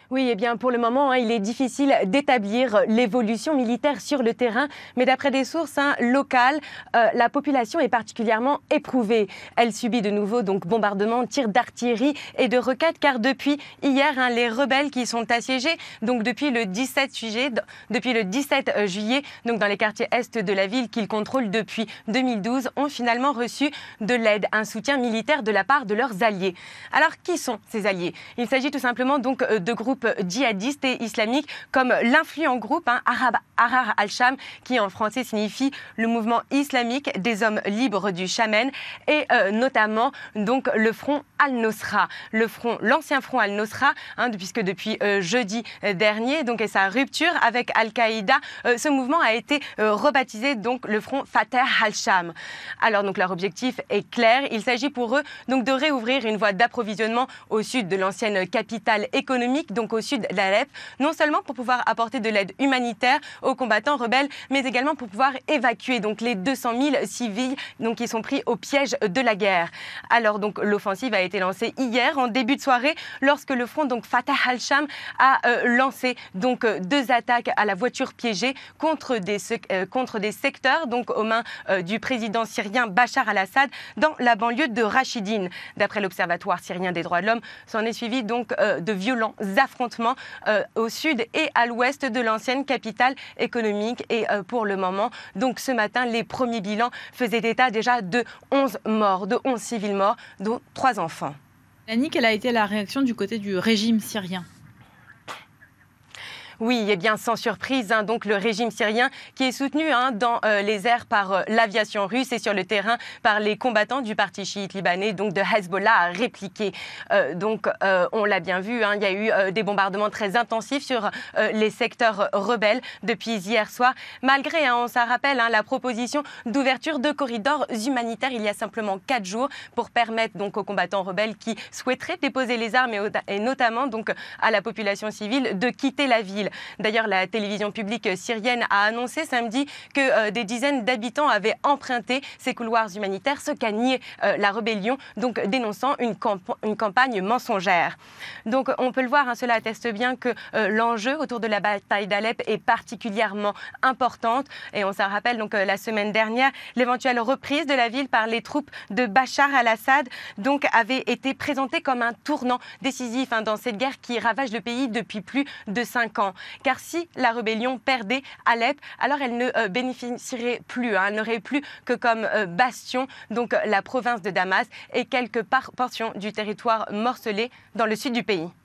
Oui, eh bien pour le moment, il est difficile d'établir l'évolution militaire sur le terrain, mais d'après des sources locales, la population est particulièrement éprouvée. Elle subit de nouveau donc bombardements, tirs d'artillerie et de roquettes, car depuis hier, les rebelles qui sont assiégés, donc depuis le 17 juillet, donc dans les quartiers est de la ville qu'ils contrôlent depuis 2012, ont finalement reçu de l'aide, un soutien militaire de la part de leurs alliés. Alors, qui sont ces alliés? Il s'agit tout simplement donc de groupes djihadistes et islamiques comme l'influent groupe Ahrar al-Sham, qui en français signifie le mouvement islamique des hommes libres du Chamen, et notamment donc le front al-Nosra, l'ancien front al-Nosra, puisque depuis jeudi dernier, donc et sa rupture avec Al-Qaïda, ce mouvement a été rebaptisé donc le front Fatah al-Sham. Alors donc leur objectif est clair, il s'agit pour eux donc de réouvrir une voie d'approvisionnement au sud de l'ancienne capitale économique, donc au sud d'Alep, non seulement pour pouvoir apporter de l'aide humanitaire aux combattants rebelles, mais également pour pouvoir évacuer donc les 200 000 civils donc, qui sont pris au piège de la guerre. Alors donc l'offensive a été lancée hier en début de soirée lorsque le front donc Fatah al-Sham a lancé donc 2 attaques à la voiture piégée contre des secteurs donc aux mains du président syrien Bachar al-Assad dans la banlieue de Rachidine. D'après l'Observatoire syrien des droits de l'homme, s'en est suivi donc de violents affrontements au sud et à l'ouest de l'ancienne capitale économique. Et pour le moment, donc ce matin, les premiers bilans faisaient état déjà de 11 morts, de 11 civils morts, dont 3 enfants. Annie, quelle a été la réaction du côté du régime syrien ? Oui, et bien sans surprise, donc le régime syrien qui est soutenu dans les airs par l'aviation russe et sur le terrain par les combattants du parti chiite libanais, donc de Hezbollah, a répliqué. On l'a bien vu, il y a eu des bombardements très intensifs sur les secteurs rebelles depuis hier soir, malgré, on s'en rappelle, la proposition d'ouverture de corridors humanitaires il y a simplement 4 jours pour permettre donc aux combattants rebelles qui souhaiteraient déposer les armes et notamment donc à la population civile de quitter la ville. D'ailleurs, la télévision publique syrienne a annoncé samedi que des dizaines d'habitants avaient emprunté ces couloirs humanitaires, ce qu'a nié la rébellion, donc dénonçant une campagne mensongère. Donc on peut le voir, cela atteste bien que l'enjeu autour de la bataille d'Alep est particulièrement importante. Et on s'en rappelle donc la semaine dernière, l'éventuelle reprise de la ville par les troupes de Bachar al-Assad donc avait été présentée comme un tournant décisif dans cette guerre qui ravage le pays depuis plus de 5 ans. Car si la rébellion perdait Alep, alors elle ne bénéficierait plus, elle n'aurait plus que comme bastion donc la province de Damas et quelques portions du territoire morcelé dans le sud du pays.